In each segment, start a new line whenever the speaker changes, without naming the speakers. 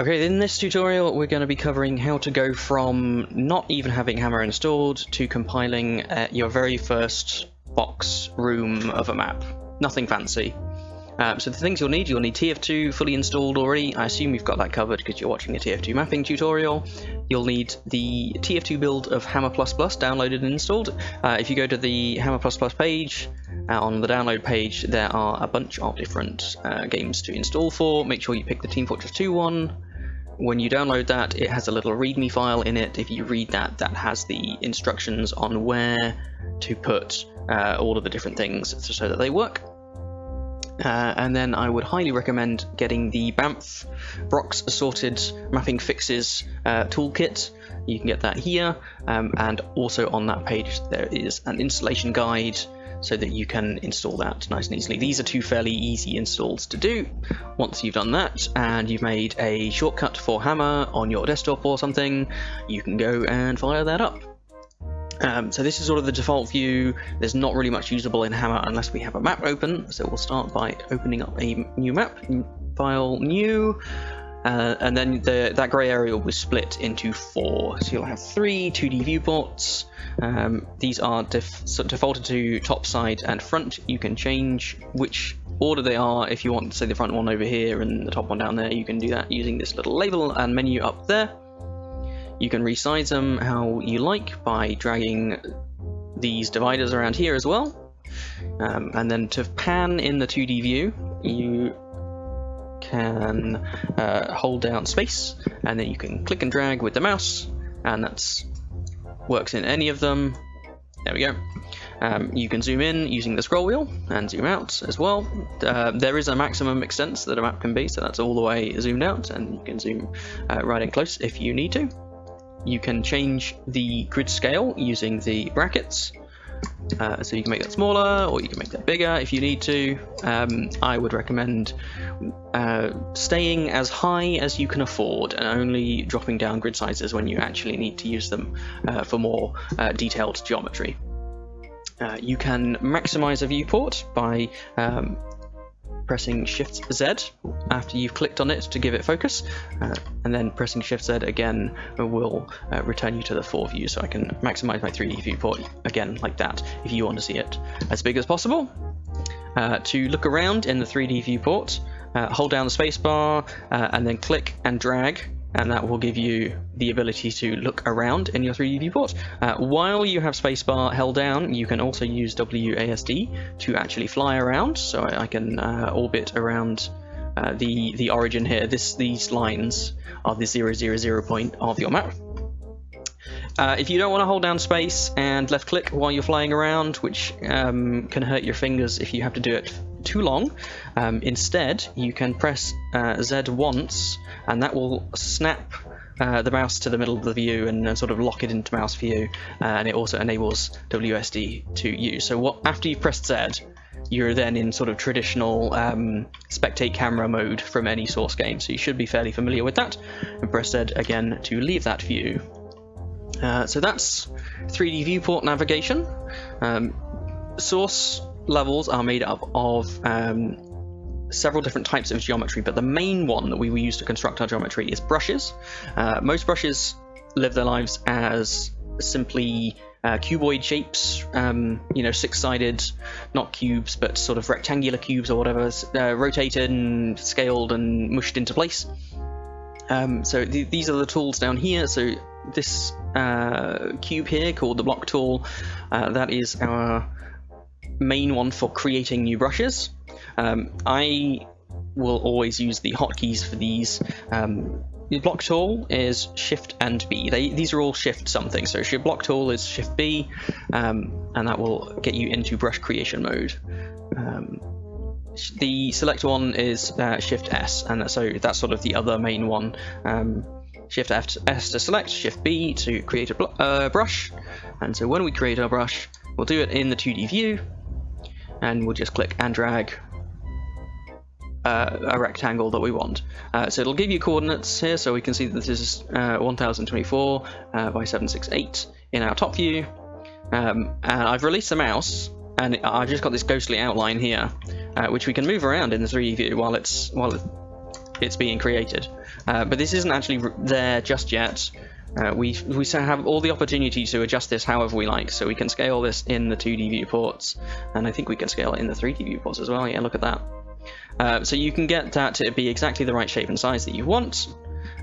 Okay, in this tutorial we're going to be covering how to go from not even having Hammer installed to compiling your very first box room of a map. Nothing fancy. So the things you'll need TF2 fully installed already. I assume you've got that covered because you're watching a TF2 mapping tutorial. You'll need the TF2 build of Hammer++ downloaded and installed. If you go to the Hammer++ page, on the download page there are a bunch of different games to install for. Make sure you pick the Team Fortress 2 one. When you download that, it has a little readme file in it. If you read that, that has the instructions on where to put all of the different things so that they work. And then I would highly recommend getting the BAMF Brox Assorted Mapping Fixes toolkit. You can get that here, and also on that page there is an installation guide so that you can install that nice and easily. These are two fairly easy installs to do. Once you've done that and you've made a shortcut for Hammer on your desktop or something, you can go and fire that up. So this is sort of the default view. There's not really much usable in Hammer unless we have a map open. So we'll start by opening up a new map, file new, and then that grey area will be split into 4. So you'll have 3 2D viewports. These are defaulted to top, side, and front. You can change which order they are. If you want, say, the front one over here and the top one down there, you can do that using this little label and menu up there. You can resize them how you like by dragging these dividers around here as well. And then to pan in the 2D view, you can hold down space, and then you can click and drag with the mouse, and that works in any of them. There we go. You can zoom in using the scroll wheel and zoom out as well. There is a maximum extent that a map can be, so that's all the way zoomed out, and you can zoom right in close if you need to. You can change the grid scale using the brackets, so you can make that smaller or you can make that bigger if you need to. I would recommend staying as high as you can afford and only dropping down grid sizes when you actually need to use them for more detailed geometry. You can maximize a viewport by pressing Shift Z after you've clicked on it to give it focus, and then pressing Shift Z again will return you to the 4 view, so I can maximize my 3D viewport again like that if you want to see it as big as possible. To look around in the 3D viewport, hold down the spacebar and then click and drag, and that will give you the ability to look around in your 3D viewport. While you have spacebar held down, you can also use WASD to actually fly around. So I can orbit around the origin here. These lines are the 000 point of your map. If you don't want to hold down space and left click while you're flying around, which can hurt your fingers if you have to do it too long, instead you can press Z once, and that will snap the mouse to the middle of the view and sort of lock it into mouse view, and it also enables WSD to use. So after you've pressed Z, you're then in sort of traditional spectate camera mode from any source game, so you should be fairly familiar with that. And press Z again to leave that view. So that's 3D viewport navigation. Source levels are made up of several different types of geometry, but the main one that we will use to construct our geometry is brushes. Most brushes live their lives as simply cuboid shapes, 6-sided, not cubes, but sort of rectangular cubes or whatever, rotated and scaled and mushed into place. So these are the tools down here. So this cube here called the block tool, that is our main one for creating new brushes. I will always use the hotkeys for these. The block tool is Shift and B. These are all Shift something, so your block tool is Shift B, and that will get you into brush creation mode. The select one is Shift S, and so that's sort of the other main one. Shift S to select, Shift B to create a brush, and so when we create our brush, we'll do it in the 2D view, and we'll just click and drag a rectangle that we want. So it'll give you coordinates here, so we can see that this is 1024 by 768 in our top view, and I've released the mouse, and I've just got this ghostly outline here, which we can move around in the 3D view while it's it's being created. But this isn't actually there just yet. We have all the opportunity to adjust this however we like, so we can scale this in the 2D viewports, and I think we can scale it in the 3D viewports as well. Yeah, look at that. So you can get that to be exactly the right shape and size that you want,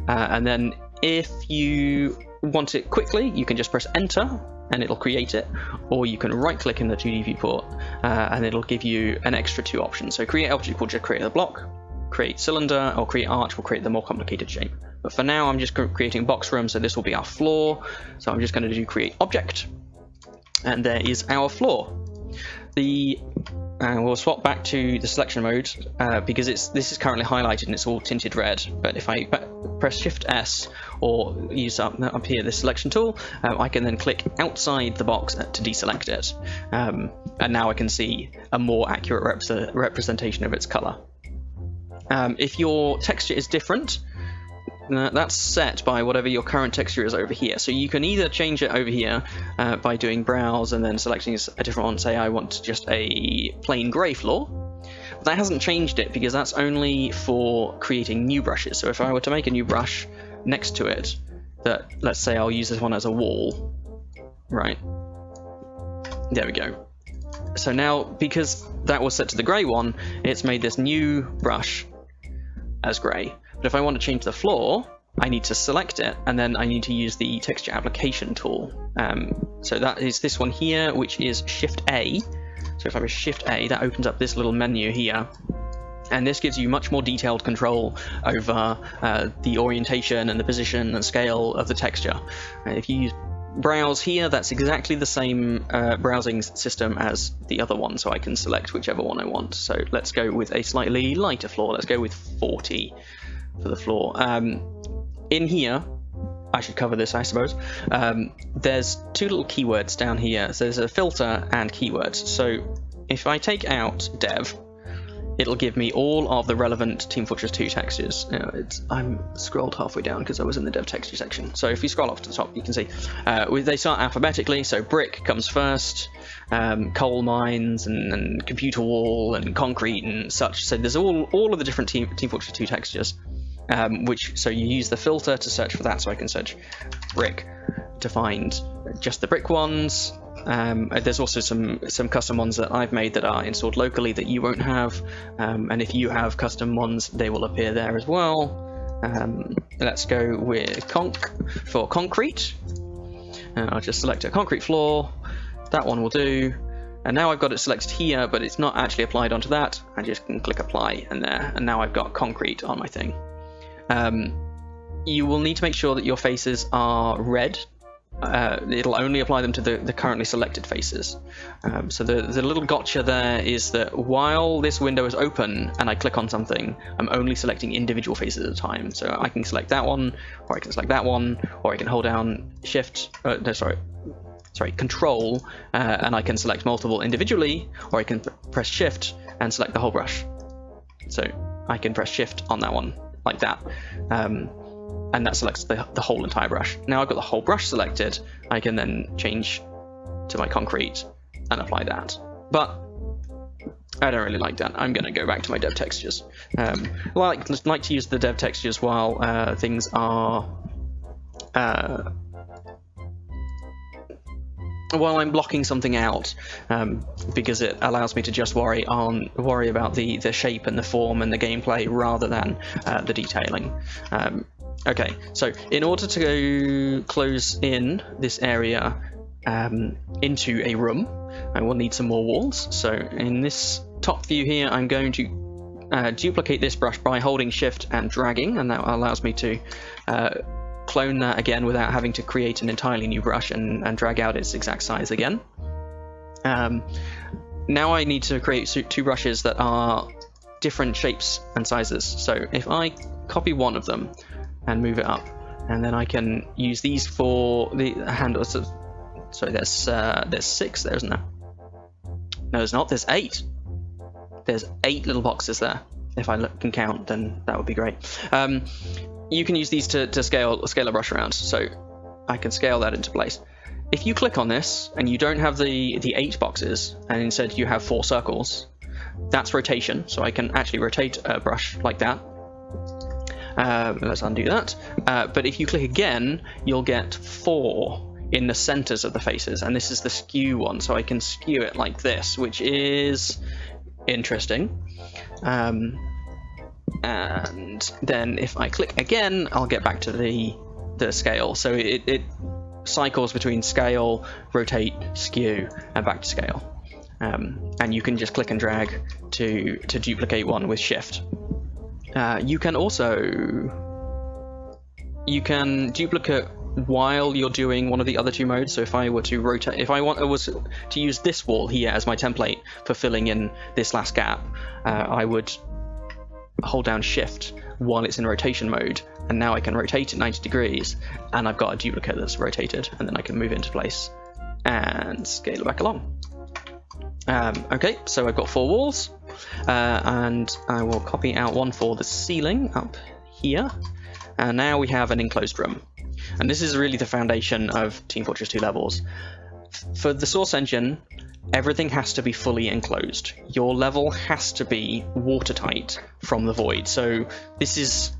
and then if you want it quickly, you can just press enter and it'll create it, or you can right click in the 2D viewport and it'll give you an extra 2 options. So create object will just create a block, create cylinder, or create arch will create the more complicated shape. But for now I'm just creating box room, so this will be our floor. So I'm just going to do create object, and there is our floor. We'll swap back to the selection mode because this is currently highlighted and it's all tinted red. But if I press Shift S or use up here the selection tool, I can then click outside the box to deselect it, and now I can see a more accurate representation of its color. If your texture is different, that's set by whatever your current texture is over here. So you can either change it over here by doing browse and then selecting a different one. Say I want just a plain grey floor. But that hasn't changed it because that's only for creating new brushes. So if I were to make a new brush next to it, let's say I'll use this one as a wall, right? There we go. So now, because that was set to the grey one, it's made this new brush as grey. But if I want to change the floor, I need to select it, and then I need to use the texture application tool. So that is this one here, which is Shift A. So if I press Shift A, that opens up this little menu here. And this gives you much more detailed control over the orientation and the position and scale of the texture. If you use browse here, that's exactly the same browsing system as the other one, so I can select whichever one I want. So let's go with a slightly lighter floor. Let's go with 40 for the floor. In here, I should cover this, I suppose. There's 2 little keywords down here. So there's a filter and keywords. So if I take out dev, it'll give me all of the relevant Team Fortress 2 textures. I'm scrolled halfway down because I was in the dev texture section. So if you scroll off to the top, you can see they start alphabetically. So brick comes first, coal mines and computer wall and concrete and such. So there's all of the different Team Fortress 2 textures. So you use the filter to search for that. So I can search brick to find just the brick ones. There's also some custom ones that I've made that are installed locally that you won't have, and if you have custom ones, they will appear there as well. Let's go with for concrete. I'll just select a concrete floor. That one will do. And now I've got it selected here, but it's not actually applied onto that. I just can click apply and there, and now I've got concrete on my thing. You will need to make sure that your faces are red. It'll only apply them to the currently selected faces. So the little gotcha there is that while this window is open and I click on something, I'm only selecting individual faces at a time. So I can select that one, or I can select that one, or I can hold down Control, and I can select multiple individually, or I can press Shift and select the whole brush. So I can press Shift on that one like that. And that selects the whole entire brush. Now I've got the whole brush selected, I can then change to my concrete and apply that. But I don't really like that. I'm going to go back to my dev textures. I like to use the dev textures while things are... while I'm blocking something out, because it allows me to just worry about the shape and the form and the gameplay rather than the detailing. Okay, so in order to close in this area into a room, I will need some more walls. So in this top view here, I'm going to duplicate this brush by holding Shift and dragging, and that allows me to clone that again without having to create an entirely new brush and drag out its exact size again. Now I need to create 2 brushes that are different shapes and sizes. So if I copy one of them and move it up, and then I can use these for the handles. Sorry, there's 6 there, isn't there? No, there's not. There's 8. There's 8 little boxes there. If I can count, then that would be great. You can use these to scale a brush around, so I can scale that into place. If you click on this and you don't have the 8 boxes, and instead you have 4 circles, that's rotation. So I can actually rotate a brush like that. Let's undo that. But if you click again, you'll get 4 in the centers of the faces, and this is the skew one, so I can skew it like this, which is interesting. And then if I click again, I'll get back to the scale. So it cycles between scale, rotate, skew, and back to scale. And you can just click and drag to duplicate one with Shift. You can duplicate while you're doing one of the other 2 modes. So if I were to rotate, if I was to use this wall here as my template for filling in this last gap, I would hold down Shift while it's in rotation mode, and now I can rotate it 90 degrees, and I've got a duplicate that's rotated, and then I can move it into place and scale it back along. Okay, so I've got 4 walls, and I will copy out one for the ceiling up here, and now we have an enclosed room. And this is really the foundation of Team Fortress 2 levels. For the source engine, everything has to be fully enclosed. Your level has to be watertight from the void. So this is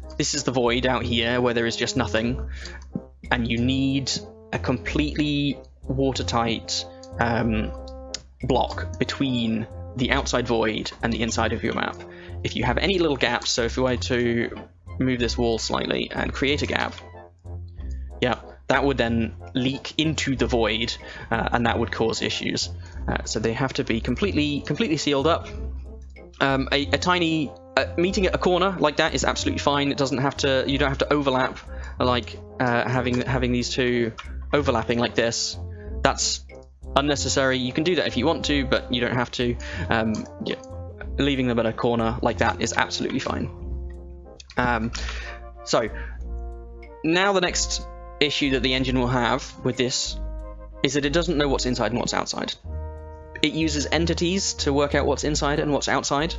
the void out here where there is just nothing, and you need a completely watertight block between the outside void and the inside of your map. If you have any little gaps, so if we were to move this wall slightly and create a gap, yeah, that would then leak into the void, and that would cause issues. So they have to be completely sealed up. A tiny meeting at a corner like that is absolutely fine. It doesn't have to. You don't have to overlap, like having these 2 overlapping like this. That's unnecessary. You can do that if you want to, but you don't have to. Yeah, leaving them at a corner like that is absolutely fine. So now the next issue that the engine will have with this is that it doesn't know what's inside and what's outside. It uses entities to work out what's inside and what's outside,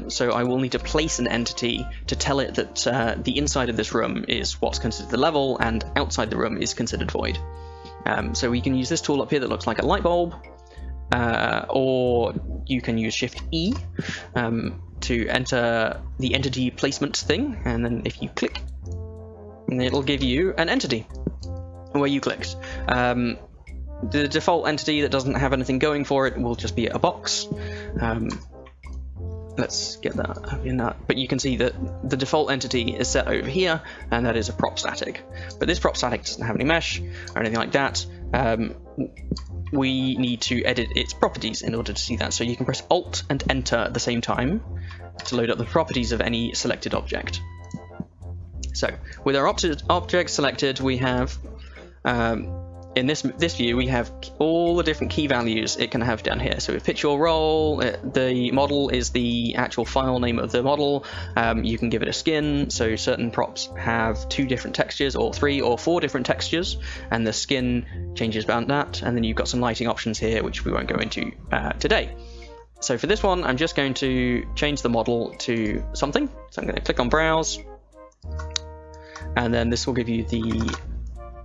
so I will need to place an entity to tell it that the inside of this room is what's considered the level and outside the room is considered void. So we can use this tool up here that looks like a light bulb, or you can use Shift E to enter the entity placement thing, and then if you click, it'll give you an entity where you clicked. The default entity that doesn't have anything going for it will just be a box. Let's get that up in that. But you can see that the default entity is set over here, and that is a prop static. But this prop static doesn't have any mesh or anything like that. We need to edit its properties in order to see that. So you can press Alt and Enter at the same time to load up the properties of any selected object. So with our object selected, we have in this view we have all the different key values it can have down here. So with picture roll, the model is the actual file name of the model. You can give it a skin, so certain props have 2 different textures or 3 or 4 different textures, and the skin changes about that. And then you've got some lighting options here which we won't go into today. So for this one, I'm just going to change the model to something. So I'm going to click on Browse, and then this will give you the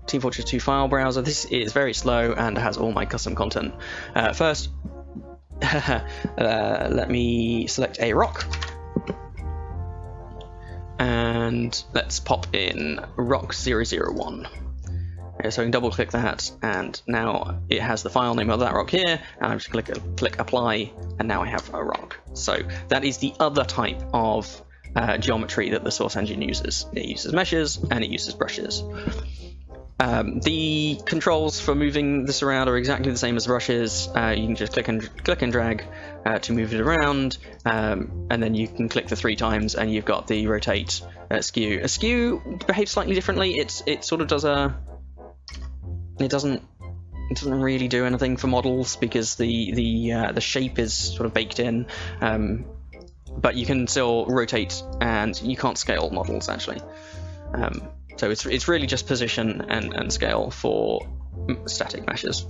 Team Fortress 2 file browser. This is very slow and has all my custom content. First, let me select a rock, and let's pop in rock 001. Okay, so I can double click that, and now it has the file name of that rock here, and I'm just click apply, and now I have a rock. So that is the other type of geometry that the source engine uses. It uses meshes and it uses brushes. The controls for moving this around are exactly the same as brushes. You can just click and drag to move it around, and then you can click the 3 times, and you've got the rotate, skew. A skew behaves slightly differently. It sort of does it doesn't really do anything for models because the shape is sort of baked in. But you can still rotate, and you can't scale models actually. So it's really just position and scale for static meshes.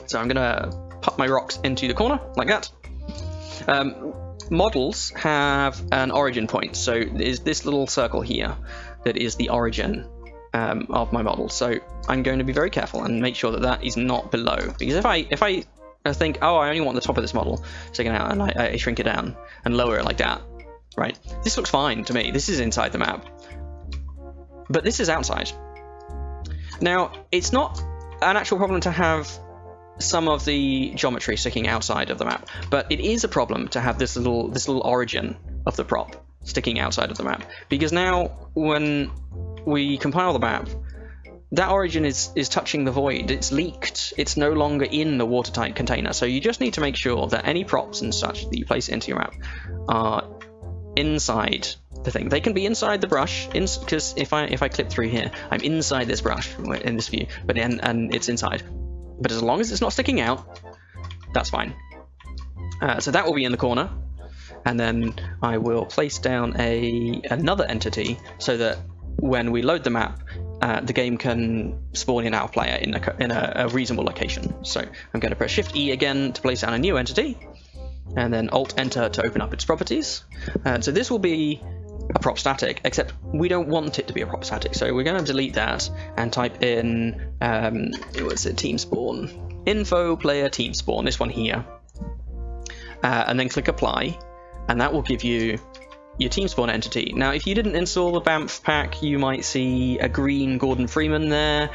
So I'm gonna pop my rocks into the corner like that. Models have an origin point, so there's this little circle here that is the origin of my model. So I'm going to be very careful and make sure that that is not below, because if I think, oh, I only want the top of this model taken out, and I shrink it down and lower it like that, right? This looks fine to me. This is inside the map. but this is outside. Now, it's not an actual problem to have some of the geometry sticking outside of the map, but it is a problem to have this little origin of the prop sticking outside of the map, because now when we compile the map, that origin is touching the void. It's leaked. It's no longer in the watertight container. So you just need to make sure that any props and such that you place into your map are inside the thing. They can be inside the brush, because if I clip through here, I'm inside this brush in this view, but and it's inside. But as long as it's not sticking out, that's fine. So that will be in the corner, and then I will place down another entity so that when we load the map, the game can spawn in our player in a reasonable location. So I'm going to press Shift E again to place down a new entity, and then Alt Enter to open up its properties. So this will be a prop static, except we don't want it to be a prop static. So we're going to delete that and type in what's it? Team spawn, info player team spawn. This one here, and then click Apply, and that will give you your team spawn entity. Now, if you didn't install the BAMF pack, you might see a green Gordon Freeman there.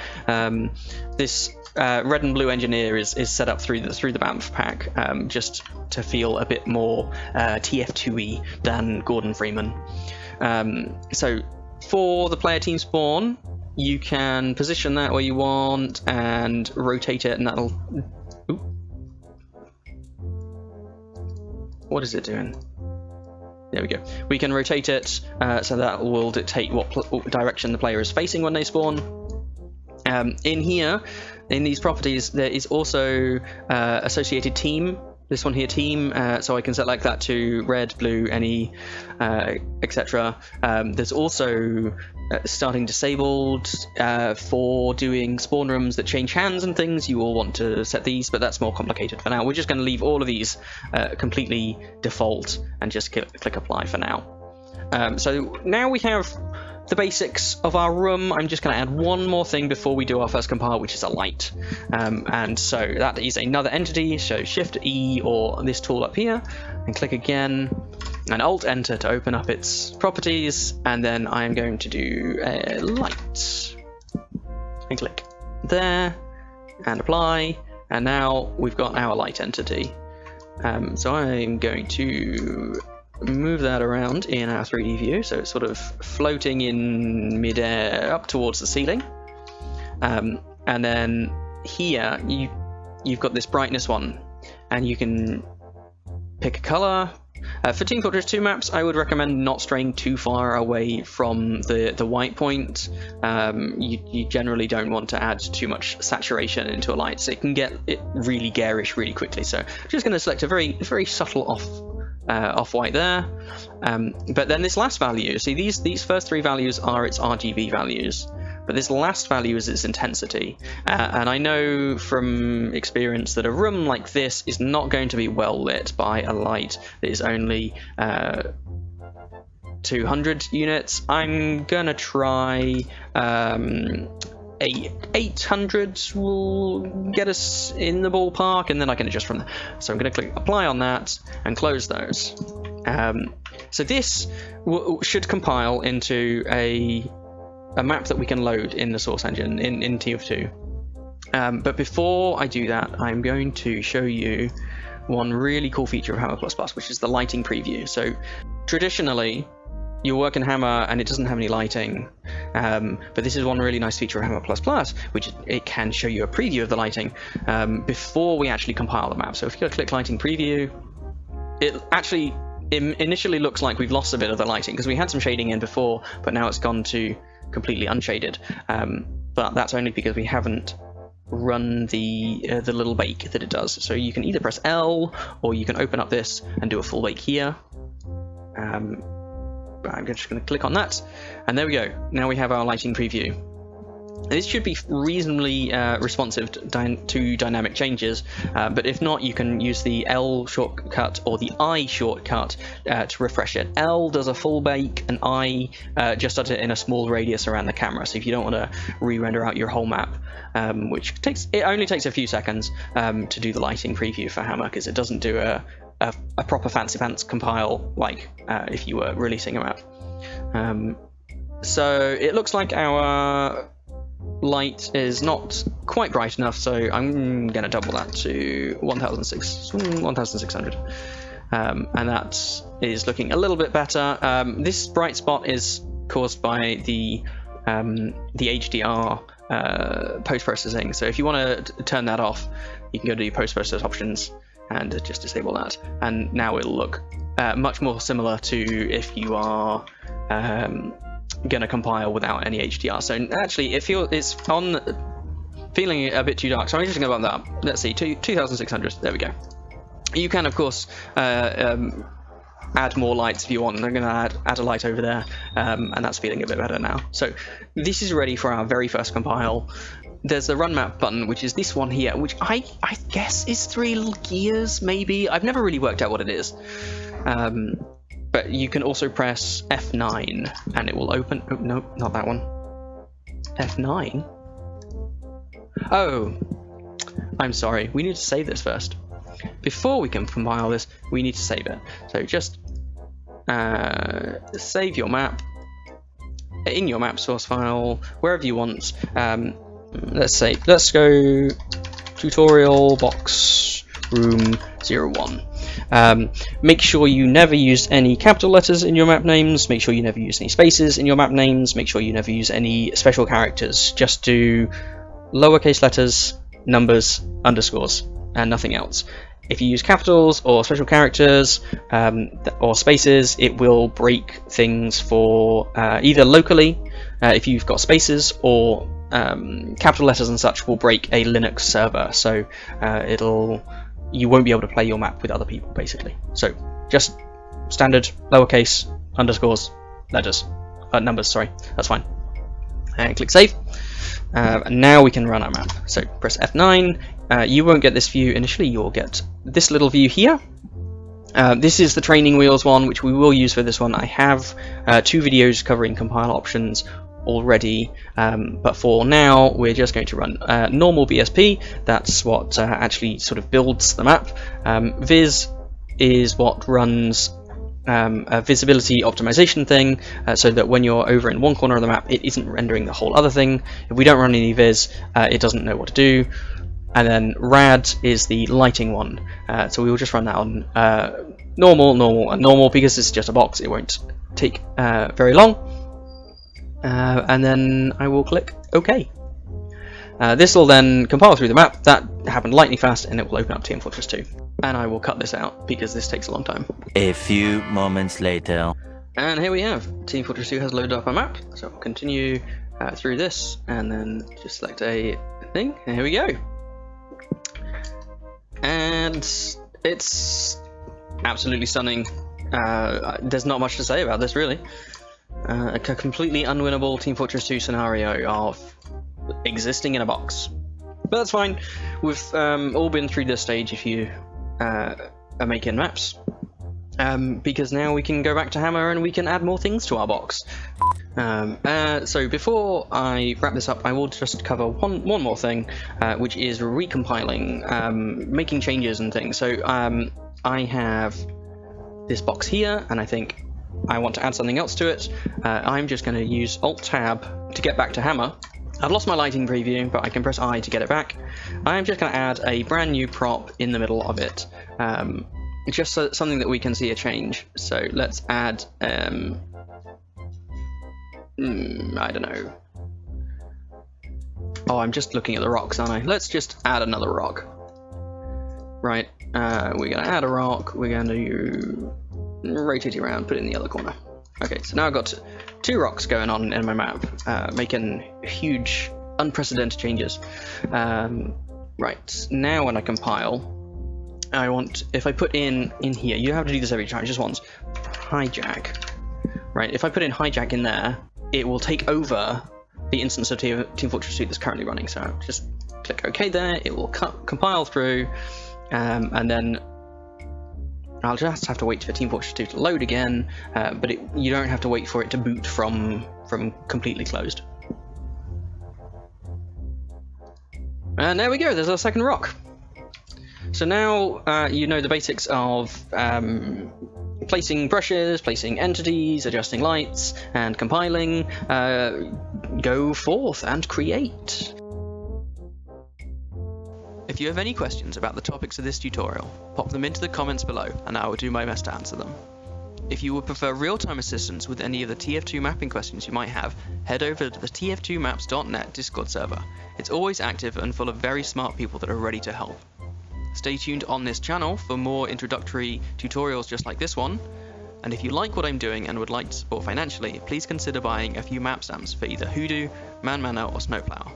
This red and blue engineer is set up through the BAMF pack, just to feel a bit more TF2y than Gordon Freeman. So for the player team spawn, you can position that where you want and rotate it, and that'll... Ooh. What is it doing? There we go. We can rotate it so that will dictate what direction the player is facing when they spawn. In here, in these properties, there is also associated team. This one here, team, so I can select that to red, blue, any, etc. There's also starting disabled for doing spawn rooms that change hands and things. You will want to set these, but that's more complicated for now. We're just going to leave all of these completely default and just click Apply for now. So now we have the basics of our room. I'm just going to add one more thing before we do our first compile, which is a light. And so that is another entity. So Shift E or this tool up here, and click again, and Alt Enter to open up its properties. And then I'm going to do a light, and click there, and apply. And now we've got our light entity. So I'm going to move that around in our 3D view, so it's sort of floating in midair up towards the ceiling. And then here you've got this brightness one, and you can pick a color. For Team Fortress 2 maps, I would recommend not straying too far away from the white point. You generally don't want to add too much saturation into a light, so it can get really garish really quickly. So I'm just going to select a very subtle off-white there, but then this last value, see these first three values are its RGB values, but this last value is its intensity, and I know from experience that a room like this is not going to be well lit by a light that is only 200 units. I'm gonna try 800 will get us in the ballpark, and then I can adjust from there. So I'm going to click Apply on that and close those. So this should compile into a map that we can load in the source engine in TF2. But before I do that, I'm going to show you one really cool feature of Hammer++, which is the lighting preview. So traditionally, you work in Hammer and it doesn't have any lighting, but this is one really nice feature of Hammer++, which it can show you a preview of the lighting before we actually compile the map. So if you click Lighting Preview, it actually initially looks like we've lost a bit of the lighting because we had some shading in before, but now it's gone to completely unshaded. But that's only because we haven't run the little bake that it does. So you can either press L, or you can open up this and do a full bake here. I'm just going to click on that, and there we go. Now we have our lighting preview. This should be reasonably responsive to dynamic changes, but if not, you can use the L shortcut or the I shortcut to refresh it. L does a full bake, and I just does it in a small radius around the camera. So if you don't want to re-render out your whole map, which only takes a few seconds to do the lighting preview for Hammer, because it doesn't do a proper fancy pants compile like if you were releasing a map. So it looks like our light is not quite bright enough, so I'm going to double that to 1600. And that is looking a little bit better. This bright spot is caused by the HDR post-processing. So if you want to turn that off, you can go to your post-process options and just disable that. And now it'll look much more similar to if you are going to compile without any HDR. So actually, it's feeling a bit too dark. So I'm just going to go up that. Let's see, 2600. There we go. You can, of course, add more lights if you want. I'm going to add a light over there, and that's feeling a bit better now. So this is ready for our very first compile. There's the run map button, which is this one here, which I guess is 3 gears, maybe. I've never really worked out what it is. But you can also press F9, and it will open... Oh, no, not that one. F9? Oh, I'm sorry. We need to save this first. Before we can compile this, we need to save it. So just save your map in your map source file, wherever you want. Let's go tutorial box room 01. Make sure you never use any capital letters in your map names. Make sure you never use any spaces in your map names. Make sure you never use any special characters. Just do lowercase letters, numbers, underscores, and nothing else. If you use capitals or special characters or spaces, it will break things for either locally, if you've got spaces, or capital letters and such will break a Linux server. So you won't be able to play your map with other people, basically. So just standard lowercase, underscores, letters, numbers. Sorry, that's fine. And click save. And now we can run our map. So press F9. You won't get this view initially, you'll get this little view here. This is the training wheels one, which we will use for this one. I have 2 videos covering compile options already, but for now we're just going to run normal BSP. That's what actually sort of builds the map. Viz is what runs a visibility optimization thing, so that when you're over in one corner of the map, it isn't rendering the whole other thing. If we don't run any viz, it doesn't know what to do. And then rad is the lighting one, so we will just run that on normal, because it's just a box. It won't take very long. And then I will click OK. This will then compile through the map. That happened lightning fast, and it will open up Team Fortress 2. And I will cut this out because this takes a long time.
A few moments later.
And here we have Team Fortress 2 has loaded up our map. So I'll continue through this, and then just select a thing, and here we go. And it's absolutely stunning. There's not much to say about this, really. A completely unwinnable Team Fortress 2 scenario of existing in a box. But that's fine. We've all been through this stage if you are making maps. Because now we can go back to Hammer and we can add more things to our box. So before I wrap this up, I will just cover one more thing, which is recompiling, making changes and things. So I have this box here, and I think I want to add something else to it. I'm just going to use Alt-Tab to get back to Hammer. I've lost my lighting preview, but I can press I to get it back. I'm just going to add a brand new prop in the middle of it. Just so, something that we can see a change. So let's add, I don't know. Oh, I'm just looking at the rocks, aren't I? Let's just add another rock. Right, we're going to add a rock. We're going to rotate it around, put it in the other corner. Okay, so now I've got 2 rocks going on in my map, making huge, unprecedented changes. Right, now when I compile, I want, if I put in here, you don't have to do this every time, just once, hijack. Right, if I put in hijack in there, it will take over the instance of Team Fortress 2 that's currently running. So just click OK there, it will compile through, and then I'll just have to wait for Team Fortress 2 to load again, but you don't have to wait for it to boot from completely closed. And there we go, there's our second rock. So now you know the basics of placing brushes, placing entities, adjusting lights, and compiling, go forth and create. If you have any questions about the topics of this tutorial, pop them into the comments below and I will do my best to answer them. If you would prefer real-time assistance with any of the TF2 mapping questions you might have, head over to the tf2maps.net Discord server. It's always active and full of very smart people that are ready to help. Stay tuned on this channel for more introductory tutorials just like this one, and if you like what I'm doing and would like to support financially, please consider buying a few map stamps for either Hoodoo, Man Manor or Snowplow.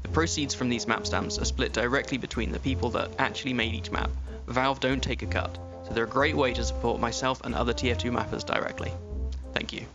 The proceeds from these map stamps are split directly between the people that actually made each map. Valve don't take a cut, so they're a great way to support myself and other TF2 mappers directly. Thank you.